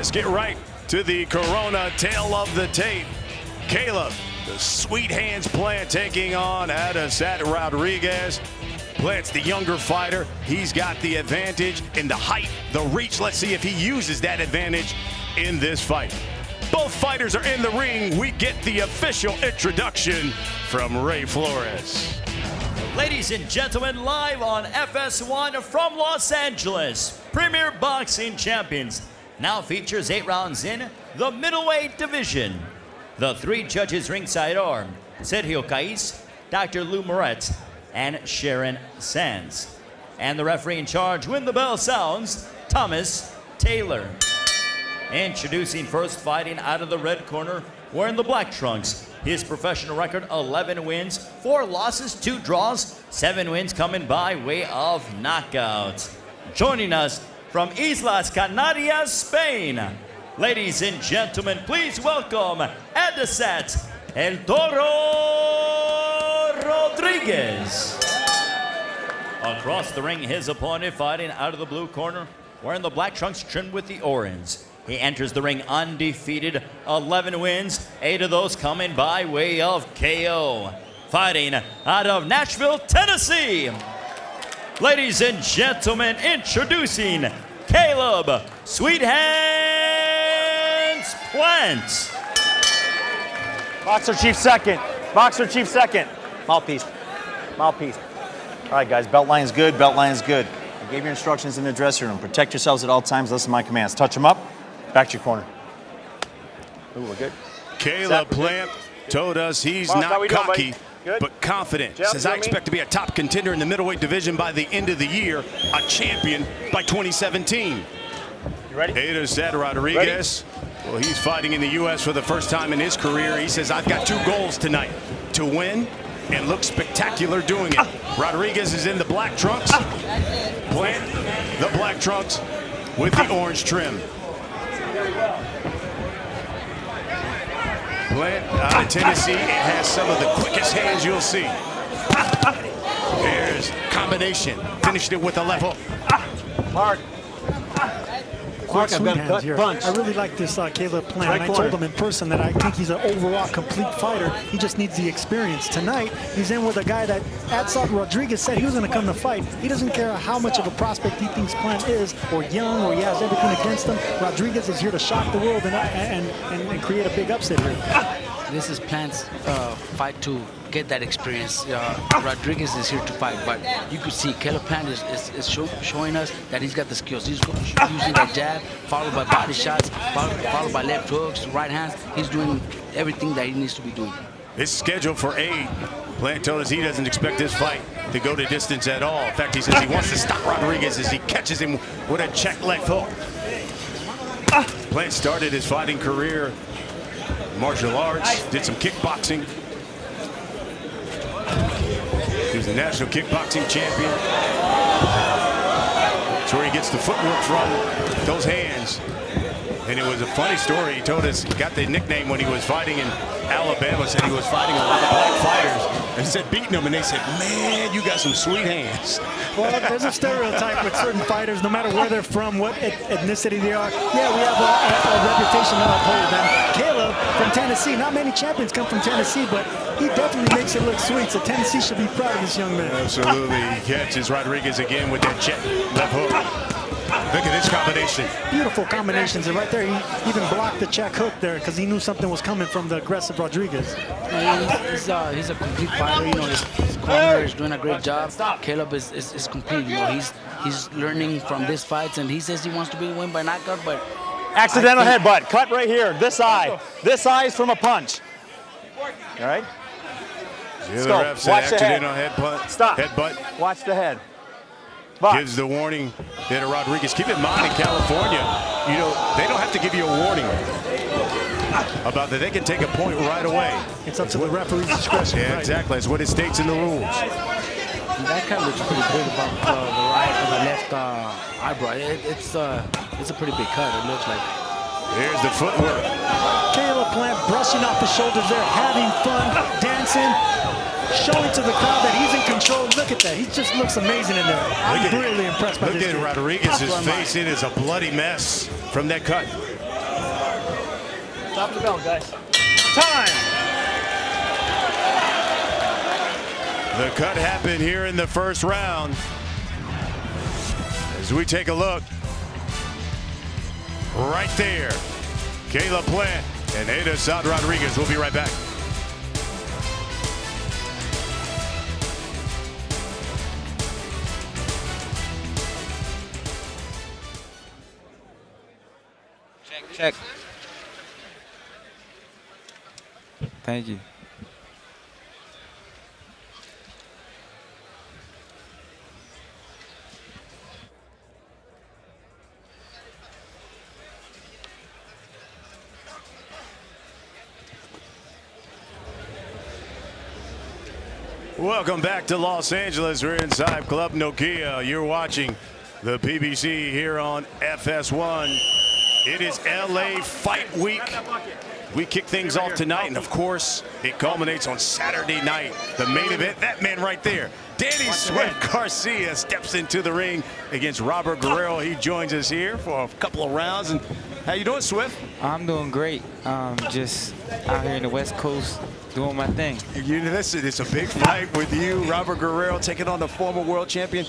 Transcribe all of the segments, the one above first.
Let's get right to the Corona tail of the tape. Caleb, the sweet hands plant, taking on Adasat Rodriguez. Plant's the younger fighter. He's got the advantage in the height, the reach. Let's see if he uses that advantage in this fight. Both fighters are in the ring. We get the official introduction from Ray Flores. Ladies and gentlemen, live on FS1 from Los Angeles, Premier Boxing Champions now features 8 rounds in the middleweight division. The 3 judges ringside are Sergio Caiz, Dr. Lou Moret, and Sharon Sands. And the referee in charge, when the bell sounds, Thomas Taylor. Introducing first, fighting out of the red corner, wearing the black trunks. His professional record, 11 wins, 4 losses, 2 draws, 7 wins coming by way of knockouts. Joining us from Islas Canarias, Spain. Ladies and gentlemen, please welcome Adasat El Toro Rodriguez. Across the ring, his opponent fighting out of the blue corner, wearing the black trunks trimmed with the orange. He enters the ring undefeated, 11 wins, 8 of those coming by way of KO. Fighting out of Nashville, Tennessee. Ladies and gentlemen, introducing Caleb Sweet Hands Plant. Boxer Chief second. Boxer Chief second. Mouthpiece. Mouthpiece. All right, guys, belt line's good, belt line's good. I gave you instructions in the dressing room. Protect yourselves at all times, listen to my commands. Touch them up, back to your corner. Ooh, we're good. Caleb Plant told us he's not cocky, but confident. Says, I expect to be a top contender in the middleweight division by the end of the year, a champion by 2017. You ready? Adasat Rodriguez, well, he's fighting in the U.S. for the first time in his career. He says, I've got 2 goals tonight, to win and look spectacular doing it. Rodriguez is in the black trunks. Plant, the black trunks with the orange trim. Plant out of Tennessee, it has some of the quickest hands you'll see. There's combination, finished it with a left hook. Mark. Mark, I've got a cut punch. I really like this Caleb Plant. Right, and I told him in person that I think he's an overall complete fighter. He just needs the experience. Tonight, he's in with a guy that Adasat Rodriguez said he was going to come to fight. He doesn't care how much of a prospect he thinks Plant is, or young, or he has everything against him. Rodriguez is here to shock the world and create a big upset here. This is Plant's fight to get that experience. Rodriguez is here to fight, but you could see Caleb Plant is showing us that he's got the skills. He's using that jab, followed by body shots, followed by left hooks, right hands. He's doing everything that he needs to be doing. It's scheduled for 8. Plant told us he doesn't expect this fight to go to distance at all. In fact, he says he wants to stop Rodriguez as he catches him with a check left hook. Plant started his fighting career martial arts, did some kickboxing. He was the national kickboxing champion. That's where he gets the footwork from, those hands. And it was a funny story. He told us he got the nickname when he was fighting in Alabama, said he was fighting a lot of black fighters. And he said beating them, and they said, man, you got some sweet hands. Well, there's a stereotype with certain fighters, no matter where they're from, what ethnicity they are. Yeah, we have a reputation to uphold. And Caleb from Tennessee, not many champions come from Tennessee, but he definitely makes it look sweet. So Tennessee should be proud of this young man. Absolutely. He catches Rodriguez again with that check left hook. Look at this combination. Beautiful combinations. And right there, he even blocked the check hook there because he knew something was coming from the aggressive Rodriguez. He's a complete fighter. You know, his corner is doing a great job. Caleb is complete. You know, he's learning from these fights, and he says he wants to be win by knockout, but Accidental headbutt. Cut right here. This eye. This eye is from a punch. All right? The other ref said accidental headbutt. Stop. Headbutt. Watch the head. Gives the warning there to Rodriguez. Keep in mind, in California, you know, they don't have to give you a warning about that. They can take a point right away. It's up to the referee's discretion. Yeah, right. Exactly. That's what it states in the rules. That kind of looks pretty good about the right or the left eyebrow. It's a pretty big cut, it looks like. Here's the footwork. Caleb Plant brushing off the shoulders there, having fun, dancing, showing to the crowd that he's in control. Look at that. He just looks amazing in there. I'm really impressed by this. Look at Rodriguez's face. It is a bloody mess from that cut. Stop the bell, guys. Time! The cut happened here in the first round. As we take a look, right there, Caleb Plant and Adasat Rodriguez. We'll be right back. Check. Thank you. Welcome back to Los Angeles. We're inside Club Nokia. You're watching the PBC here on FS1. It is LA Fight Week. We kick things off tonight, and of course, it culminates on Saturday night. The main event, that man right there, Danny Swift Garcia steps into the ring against Robert Guerrero. He joins us here for a couple of rounds. And how you doing, Swift? I'm doing great. Just out here in the West Coast doing my thing. Listen, it's a big fight with you, Robert Guerrero, taking on the former world champion.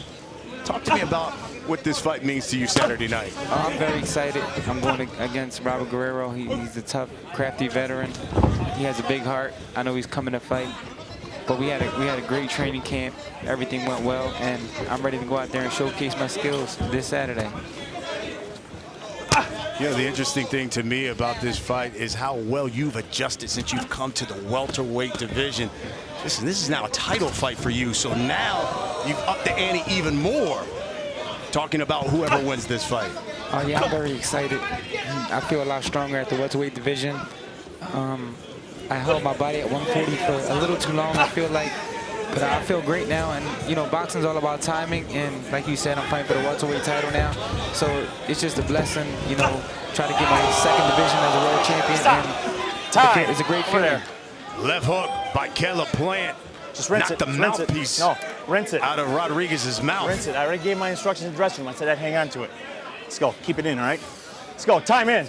Talk to me about what this fight means to you Saturday night. I'm very excited. I'm going against Robert Guerrero. He's a tough, crafty veteran. He has a big heart. I know he's coming to fight. But we had a great training camp. Everything went well, and I'm ready to go out there and showcase my skills this Saturday. You know, the interesting thing to me about this fight is how well you've adjusted since you've come to the welterweight division. Listen, this is now a title fight for you, so now you've upped the ante even more. Talking about whoever wins this fight. Oh yeah, I'm very excited. I feel a lot stronger at the welterweight division. I held my body at 140 for a little too long, I feel like. But I feel great now, and you know, boxing's all about timing, and like you said, I'm fighting for the welterweight title now. So it's just a blessing, you know, try to get my second division as a world champion. And it's a great feeling. Left hook by Caleb Plant. Just rinse it. Knocked the mouthpiece rinse it. out of Rodriguez's mouth. Rinse it. I already gave my instructions in the dressing room. I said I'd hang on to it. Let's go. Keep it in, all right? Let's go. Time in.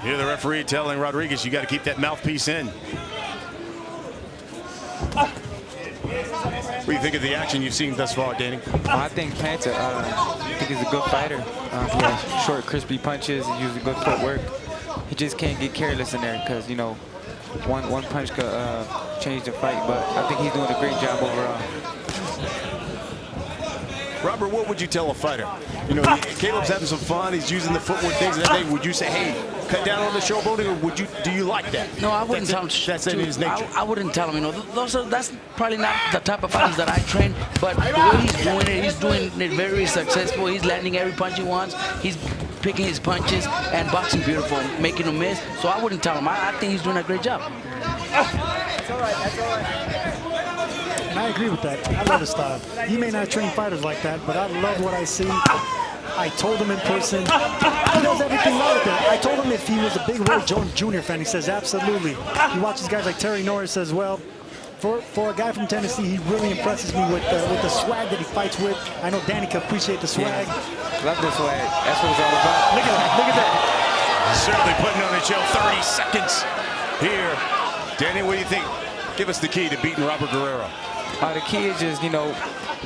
Here the referee telling Rodriguez, you got to keep that mouthpiece in. What do you think of the action you've seen thus far, Danny? I think Plant, I think he's a good fighter. He has short, crispy punches. He uses good footwork. He just can't get careless in there because, you know, one punch could change the fight. But I think he's doing a great job overall. Robert, what would you tell a fighter? You know, Caleb's having some fun. He's using the footwork things and everything. Would you say, hey, cut down on the showboating, or do you like that? No, I wouldn't tell him. That's in his nature. I wouldn't tell him. You know, that's probably not the type of fighters that I train. But the way he's doing it very successful. He's landing every punch he wants. He's picking his punches and boxing beautiful, making them miss. So I wouldn't tell him. I think he's doing a great job. That's all right. That's all right. And I agree with that. I love his style. He may not train fighters like that, but I love what I see. I told him in person, he knows everything right there. I told him if he was a big Roy Jones Jr. fan, he says absolutely. He watches guys like Terry Norris as well. For a guy from Tennessee, he really impresses me with the swag that he fights with. I know Danny can appreciate the swag. Yeah. Love the swag. That's what it's all about. Look at that. Look at that. Certainly putting on the show. 30 seconds here. Danny, what do you think? Give us the key to beating Robert Guerrero. The key is just, you know,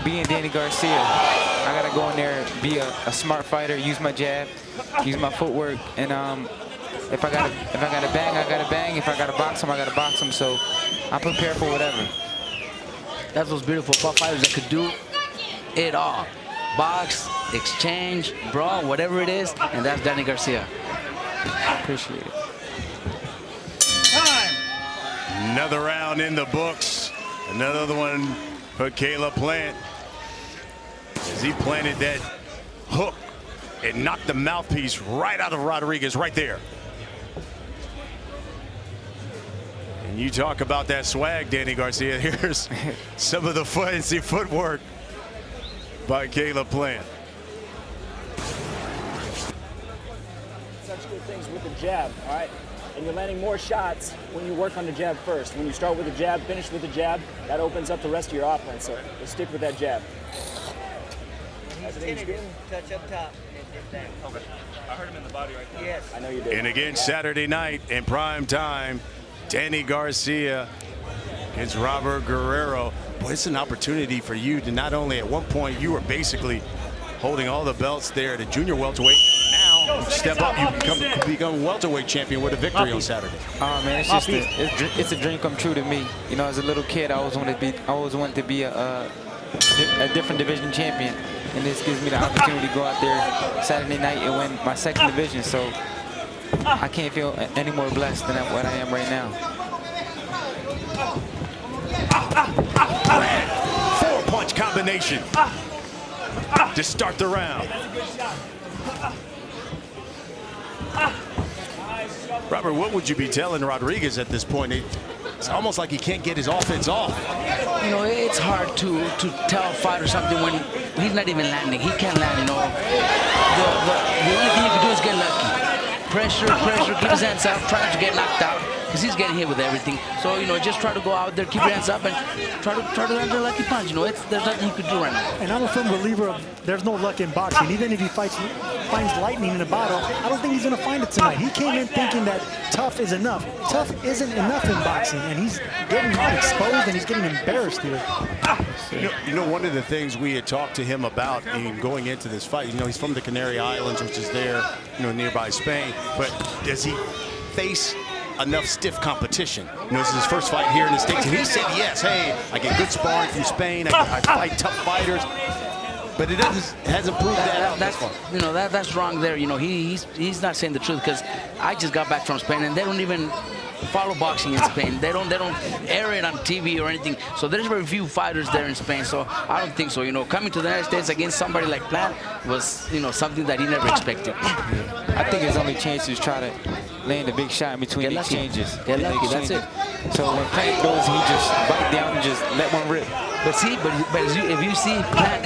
being Danny Garcia. I gotta go in there, be a smart fighter, use my jab, use my footwork, and if I gotta bang, I gotta bang. If I gotta box him, I gotta box him. So I'm prepared for whatever. That's those beautiful fighters that could do it all. Box, exchange, brawl, whatever it is, and that's Danny Garcia. Appreciate it. Time. Another round in the books. Another one for Caleb Plant. As he planted that hook and knocked the mouthpiece right out of Rodriguez right there. And you talk about that swag, Danny Garcia. Here's some of the fancy footwork by Caleb Plant. Such good things with the jab, all right? And you're landing more shots when you work on the jab first. When you start with the jab, finish with the jab, that opens up the rest of your offense. So we'll stick with that jab. Touch up top. Okay. heard him in the body right there. Yes. I know you did. And again, Saturday night in prime time, Danny Garcia against Robert Guerrero. Boy, it's an opportunity for you to not only at one point you were basically holding all the belts there at a junior welterweight. Now you step up, you become welterweight champion with a victory on Saturday. Oh man, it's just it's a dream come true to me. You know, as a little kid, I always wanted to be a different division champion, and this gives me the opportunity to go out there Saturday night and win my second division. So I can't feel any more blessed than what I am right now. Four-punch combination to start the round. Robert, what would you be telling Rodriguez at this point? It's almost like he can't get his offense off. You know, it's hard to tell a fighter something when he's not even landing. He can't land, you know. The only thing he can do is get lucky. Pressure, keep his hands up, trying to get knocked out, because he's getting hit with everything. So, you know, just try to go out there, keep your hands up, and try to land a lucky punch. You know, there's nothing you could do right now. And I'm a firm believer of there's no luck in boxing. Even if he finds lightning in a bottle, I don't think he's going to find it tonight. He came in thinking that tough is enough. Tough isn't enough in boxing, and he's getting exposed and he's getting embarrassed here. You know, one of the things we had talked to him about in going into this fight, you know, he's from the Canary Islands, which is there, you know, nearby Spain. But does he face enough stiff competition? You know, this is his first fight here in the States, and he said yes. Hey, I get good sparring from Spain. I fight tough fighters. But it hasn't proved that out. That's wrong there. You know, he's not saying the truth, because I just got back from Spain, and they don't even follow boxing in Spain. They don't air it on TV or anything. So there's very few fighters there in Spain. So I don't think so. You know, coming to the United States against somebody like Plant was, you know, something that he never expected. I think his only chance is try to land a big shot in between the exchanges. Get lucky, that's it. So when Plant goes, he just bite down and just let one rip. But see, if you see Plant,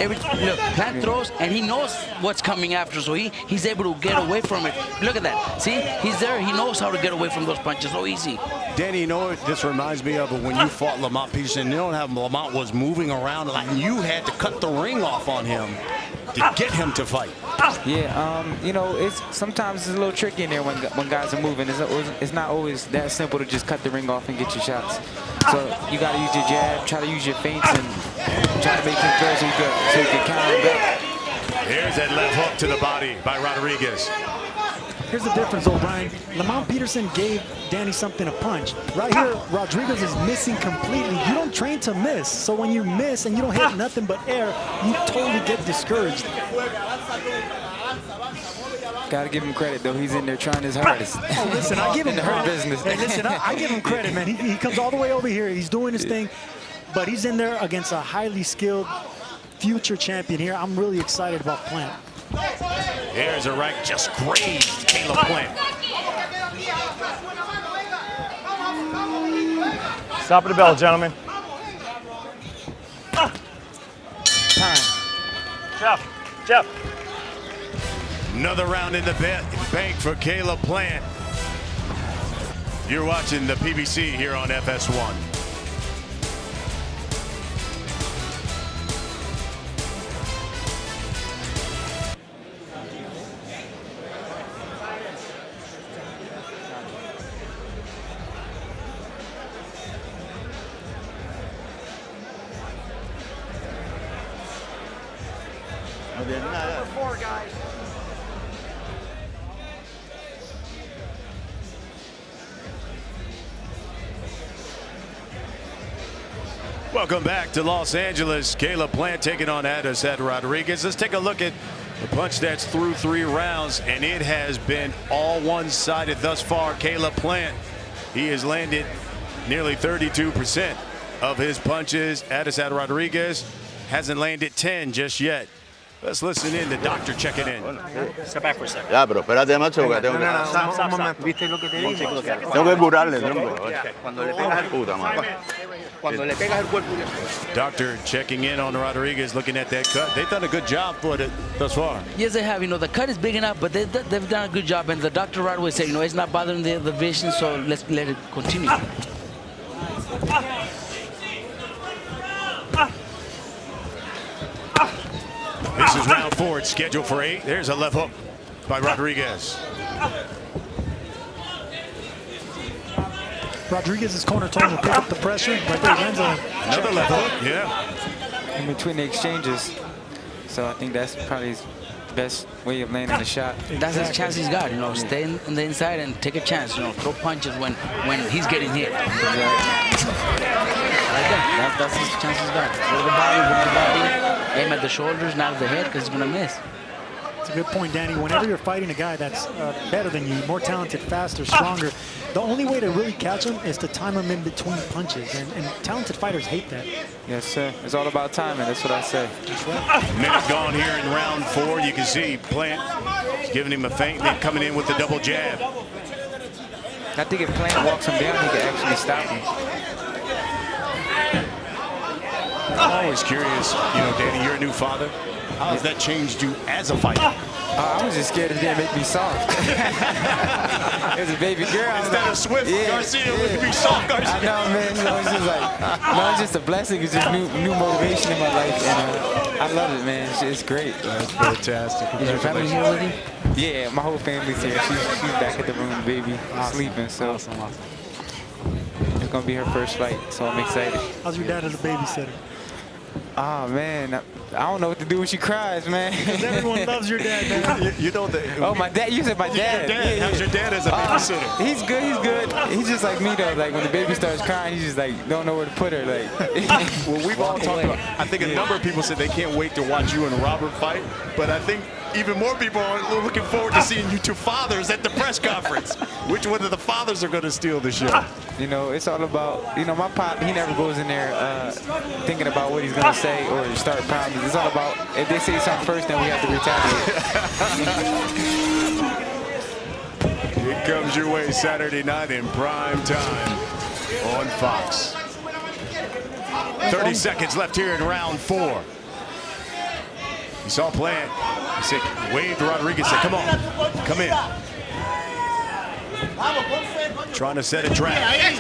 Plant throws and he knows what's coming after, so he's able to get away from it. Look at that. See, he's there. He knows how to get away from those punches so easy. Danny, you know what this reminds me of? When you fought Lamont Peterson, you know how Lamont was moving around like you had to cut the ring off on him to get him to fight. Yeah, you know, sometimes it's a little tricky in there when guys are moving. It's not always that simple to just cut the ring off and get your shots. So you got to use your jab, try to use your feints, and try to make him throw so you can counter him back. Here's that left hook to the body by Rodriguez. Here's the difference, O'Brien. Lamont Peterson gave Danny something to punch. Right here, Rodriguez is missing completely. You don't train to miss. So when you miss and you don't hit nothing but air, you totally get discouraged. Got to give him credit, though. He's in there trying his hardest. Oh, listen, I give him credit. Business. Hey, listen, I give him credit, man. He comes all the way over here. He's doing his thing, but he's in there against a highly skilled future champion here. I'm really excited about Plant. Here's a right just grazed Caleb Plant. Stop at the bell, gentlemen. Time. Jeff. Another round in the bank for Caleb Plant. You're watching the PBC here on FS1. Number 4, guys. Welcome back to Los Angeles. Caleb Plant taking on Adasat Rodriguez. Let's take a look at the punch that's through 3 rounds, and it has been all one-sided thus far. Caleb Plant, he has landed nearly 32% of his punches. Adasat Rodriguez hasn't landed 10 just yet. Let's listen in. The doctor checking in. Step back for a second. Ya, pero espérate, macho, que tengo que... Stop. ¿Viste lo que te dije? Tengo que curarle, tronco. Cuando le pegas el puta madre. Cuando le pegas el cuerpo. Doctor checking in on Rodriguez, looking at that cut. They've done a good job for it thus far. Yes, they have. You know, the cut is big enough, but they've done a good job. And the doctor right away said, you know, it's not bothering the vision, so let's let it continue. This is round 4. It's scheduled for 8. There's a left hook by Rodriguez. Rodriguez's corner told him to pick up the pressure. Right there, he lands Another left hook, yeah. In between the exchanges. So I think that's probably his best way of landing the shot. That's his chance he's got, you know, stay in the inside and take a chance, you know, throw punches when he's getting hit. Right there, that's his chance he's got. Throw the body, aim at the shoulders, not at the head, because he's going to miss. It's a good point, Danny. Whenever you're fighting a guy that's better than you, more talented, faster, stronger, the only way to really catch him is to time him in between punches. And talented fighters hate that. Yes, sir. It's all about timing. That's what I say. That's right. Minute gone here in round 4. You can see Plant giving him a feint, then coming in with the double jab. I think if Plant walks him down, he can actually stop him. I'm always curious, you know, Danny, you're a new father. How has that changed you as a fighter? I was just scared it didn't make me soft. It was a baby girl. Instead of Swift, Garcia, look at me soft, Garcia. I know, man. You know, it's just like, no, it's just a blessing. It's just new motivation in my life, and I love it, man. It's great. That's fantastic. Is your family here with you? Yeah, my whole family's here. She's back at the room, baby, sleeping. So Awesome. it's gonna be her first fight, so I'm excited. How's your dad as a babysitter? Oh man, I don't know what to do when she cries, man. Everyone loves your dad, man. You know that. Oh, my dad. You said my dad. Your dad. How's your dad as a babysitter? He's good. He's good. He's just like me though. Like when the baby starts crying, he's just like don't know where to put her. Like. Well, we've all talked about. I think a number of people said they can't wait to watch you and Robert fight, but I think even more people are looking forward to seeing you two fathers at the press conference. Which one of the fathers are going to steal the show? You know, it's all about, you know, my pop, he never goes in there thinking about what he's going to say or start problems. It's all about, if they say something first, then we have to retaliate. It comes your way Saturday night in prime time on Fox. 30 seconds left here in round 4. You saw Plant. He said, waved to Rodriguez, said, come on, come in. Trying to set a trap. There's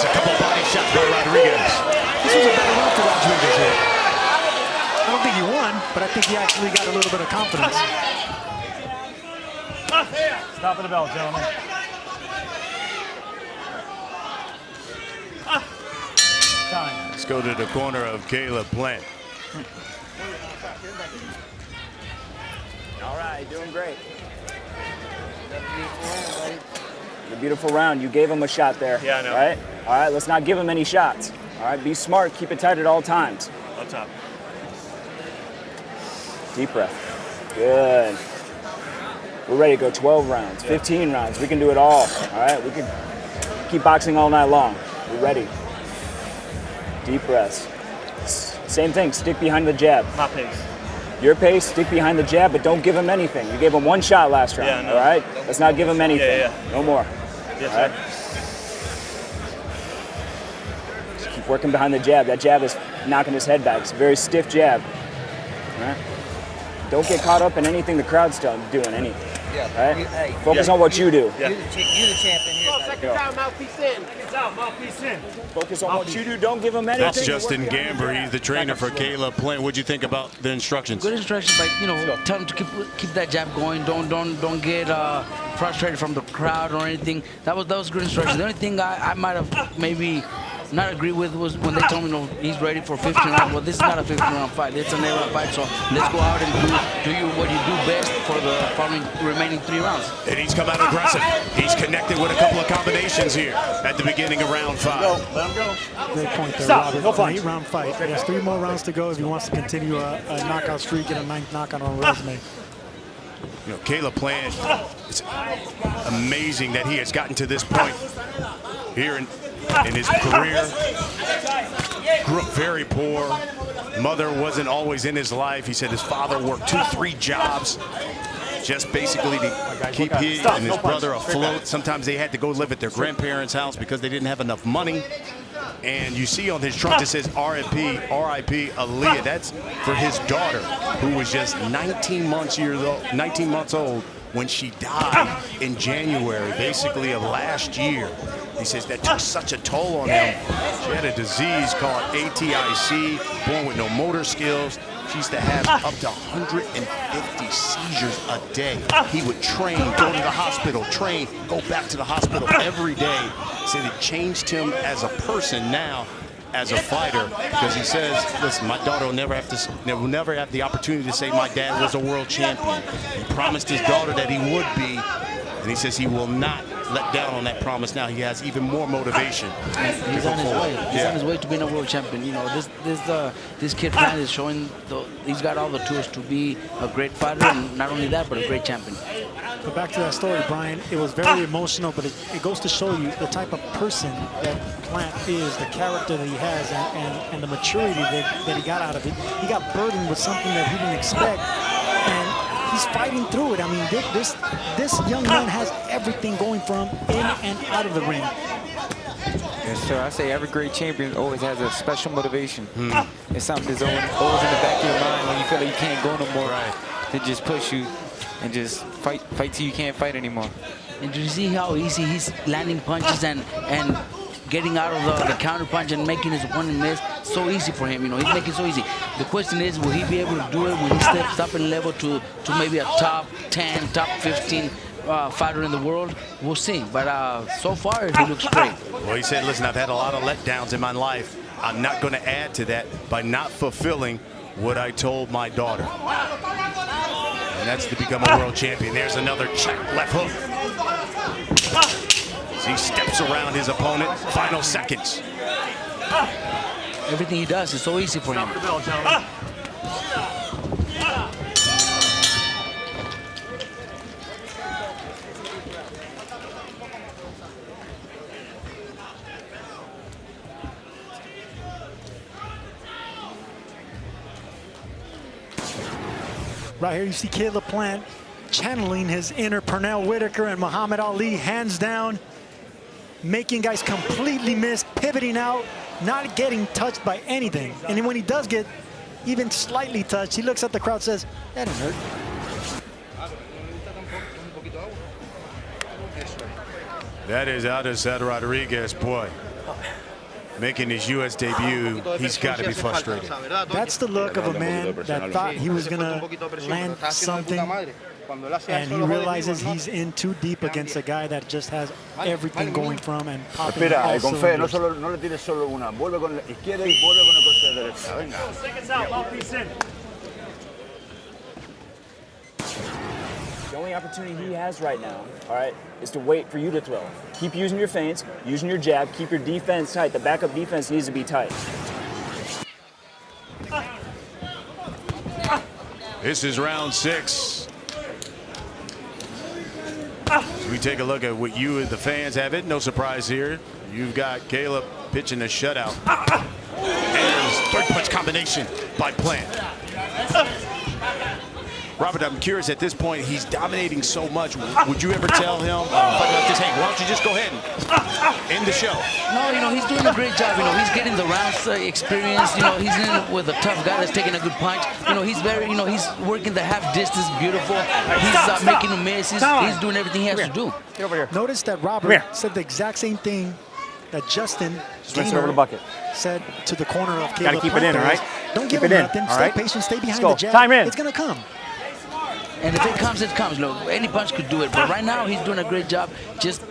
a couple body shots by Rodriguez. This was a better round for Rodriguez here. I don't think he won, but I think he actually got a little bit of confidence. Stop the bell, gentlemen. Time. Let's go to the corner of Caleb Plant. All right, doing great. A beautiful round. You gave him a shot there. Yeah, I know. Right? All right, let's not give him any shots. All right, be smart. Keep it tight at all times. On top. Deep breath. Good. We're ready to go 12 rounds, 15 rounds. We can do it all. All right, we can keep boxing all night long. We're ready. Deep breaths. Same thing, stick behind the jab. My pace. Your pace, stick behind the jab, but don't give him anything. You gave him one shot last round, Yeah, no. all right? Let's not give him anything. Yeah. No more. Yes, all right? Just keep working behind the jab. That jab is knocking his head back. It's a very stiff jab. All right? Don't get caught up in anything the crowd's doing, anything. Yeah. Right? Focus on what you do. You're the champion here. Second time, mouthpiece in. It's out, mouthpiece in. Focus on what you do. Don't give him anything. That's Justin Gamber. He's the trainer for Caleb Plant. What'd you think about the instructions? Good instructions, but you know, tell him to keep that jab going. Don't get frustrated from the crowd or anything. That was good instructions. The only thing I might have maybe not agree with was when they told me, he's ready for 15 rounds. Well, this is not a 15-round fight. It's an 8-round fight. So let's go out and do what you do best for the following remaining 3 rounds. And he's come out aggressive. He's connected with a couple of combinations here at the beginning of round 5. Let him go. Great point there, Stop. Robert. No It's an punch. 8-round fight. He has 3 more rounds to go if he wants to continue a knockout streak and a 9th knockout on a resume. You know, Caleb Plant, it's amazing that he has gotten to this point here in his career. Grew up very poor. Mother wasn't always in his life. He said his father worked 2-3 jobs just basically to keep he and his brother afloat. Sometimes they had to go live at their grandparents' house because they didn't have enough money. And you see on his trunk it says R.I.P. Aaliyah. That's for his daughter, who was just 19 months old when she died in January, basically of last year. He says that took such a toll on him. She had a disease called ATIC, born with no motor skills. She used to have up to 150 seizures a day. He would train, go to the hospital, train, go back to the hospital every day. Said it changed him as a person now, as a fighter, because he says, listen, my daughter will never have the opportunity to say my dad was a world champion. He promised his daughter that he would be, and he says he will not let down on that promise. Now he has even more motivation. He's on his way. He's on his way to being a world champion. You know, this kid Plant is showing he's got all the tools to be a great fighter, and not only that, but a great champion. But back to that story, Brian, it was very emotional, but it goes to show you the type of person that Plant is, the character that he has, and the maturity that he got out of it. He got burdened with something that he didn't expect, and he's fighting through it. I mean, this young man has everything going for him in and out of the ring. Yes, sir. I say every great champion always has a special motivation. It's something that's always in the back of your mind when you feel like you can't go no more. Right. To just push you and just fight till you can't fight anymore. And do you see how easy he's landing punches and getting out of the counter punch and making his opponent miss? So easy for him, you know, he's making it so easy. The question is, will he be able to do it when he steps up in level to maybe a top 10, top 15 fighter in the world? We'll see, but so far he looks great. Well, he said, listen, I've had a lot of letdowns in my life. I'm not going to add to that by not fulfilling what I told my daughter. And that's to become a world champion. There's another check, left hook. As he steps around his opponent, final seconds. Everything he does is so easy for him. Right here you see Caleb Plant channeling his inner Pernell Whitaker and Muhammad Ali, hands down, making guys completely miss, pivoting out, not getting touched by anything. And then when he does get even slightly touched, he looks at the crowd and says, that didn't hurt. That is Adasat Rodriguez, boy. Making his U.S. debut, he's got to be frustrated. That's the look of a man that thought he was going to land something, and he realizes he's in too deep against a guy that just has everything going from and popping all cylinders. No le tires solo una. Vuelve con la izquierda y vuelve con la cruz derecha. Venga. The only opportunity he has right now, all right, is to wait for you to throw. Keep using your feints, using your jab, keep your defense tight. The backup defense needs to be tight. This is round 6. As we take a look at what you and the fans have, it no surprise here. You've got Caleb pitching a shutout. And third punch combination by Plant. Robert, I'm curious, at this point, he's dominating so much. Would you ever tell him, hey, why don't you just go ahead and end the show? No, you know, he's doing a great job. You know, he's getting the rounds experience. You know, he's in with a tough guy that's taking a good punch. You know, he's very, you know, he's working the half distance beautiful. He's making a miss. He's doing everything he has to do. Notice that Robert said the exact same thing that Justin said to the corner of Caleb. Gotta keep it in, all right? Don't give him nothing. Stay patient. Stay behind the jab. Time in. It's going to come. And if it comes, it comes. Look, any punch could do it. But right now, he's doing a great job just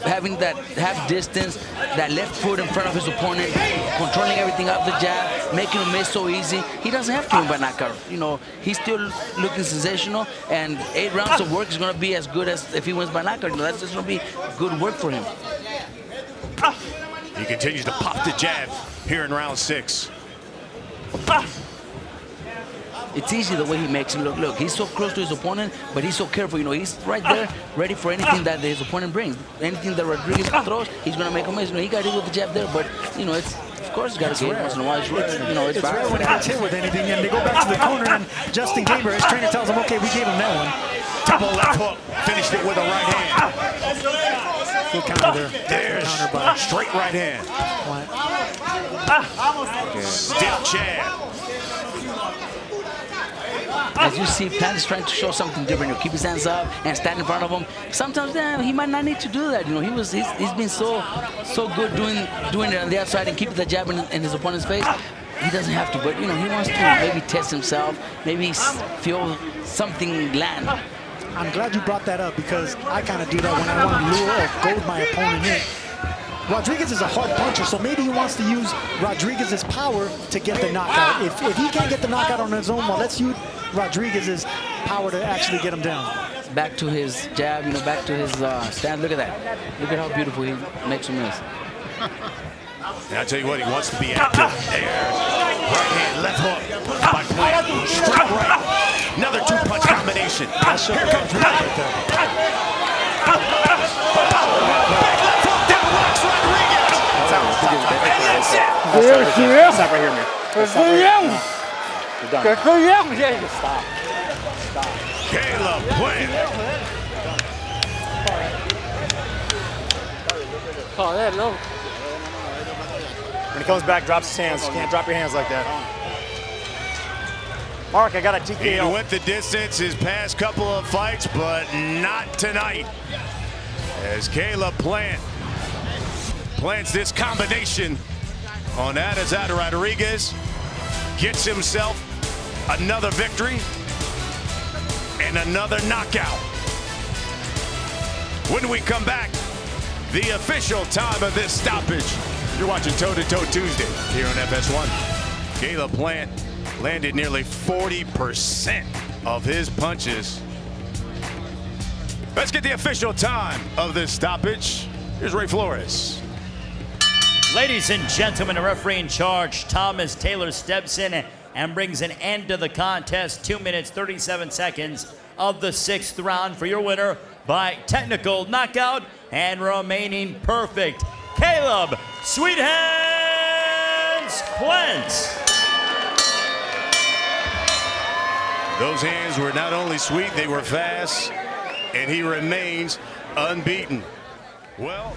having that half distance, that left foot in front of his opponent, controlling everything up the jab, making him miss so easy. He doesn't have to win by knockout. You know, he's still looking sensational, and 8 rounds of work is going to be as good as if he wins by knockout. You know, that's just going to be good work for him. He continues to pop the jab here in round 6. It's easy the way he makes him look. Look, he's so close to his opponent, but he's so careful. You know, he's right there, ready for anything that his opponent brings. Anything that Rodriguez throws, he's going to make a miss. You know, he got hit with the jab there, but, you know, it's, of course, got to get once in a while. It's you know, it's rare when he gets hit with anything, and they go back to the corner, and Justin Gaber, his trainer, tells him, okay, we gave him that one. Double left hook, finished it with a right hand. Good counter there. There's straight right hand. Stiff jab. As as you see, Plant is trying to show something different. Keep his hands up and stand in front of him. Sometimes he might not need to do that. He's been so good doing it on the outside and keeping the jab in his opponent's face. He doesn't have to, but he wants to maybe test himself, maybe feel something land. I'm glad you brought that up because I kind of do that when I want to lure or goad my opponent in. Rodriguez is a hard puncher, so maybe he wants to use Rodriguez's power to get the knockout. If he can't get the knockout on his own, well, let's use Rodriguez's power to actually get him down. Back to his jab, back to his stand. Look at that. Look at how beautiful he makes him miss. And I tell you what, he wants to be active there. Right hand, left hook. By Plant. Straight right. Another two-punch combination. Here comes Rodriguez. Big left hook down, locks Rodriguez. And that's it. Stop right here, man. You're done. Stop. Caleb Plant. Oh, that low. When he comes back, drops his hands. You can't drop your hands like that. Mark, I got a TKO. He went the distance his past couple of fights, but not tonight. As Caleb Plant plants this combination on Adasat Rodriguez, gets himself another victory and another knockout. When we come back, the official time of this stoppage. You're watching Toe to Toe Tuesday here on FS1. Caleb Plant landed nearly 40% of his punches. Let's get the official time of this stoppage. Here's Ray Flores. Ladies and gentlemen, the referee in charge, Thomas Taylor, steps in and brings an end to the contest. 2 minutes, 37 seconds of the 6th round for your winner by technical knockout and remaining perfect, Caleb Sweet Hands Plant. Those hands were not only sweet, they were fast, and he remains unbeaten. Well.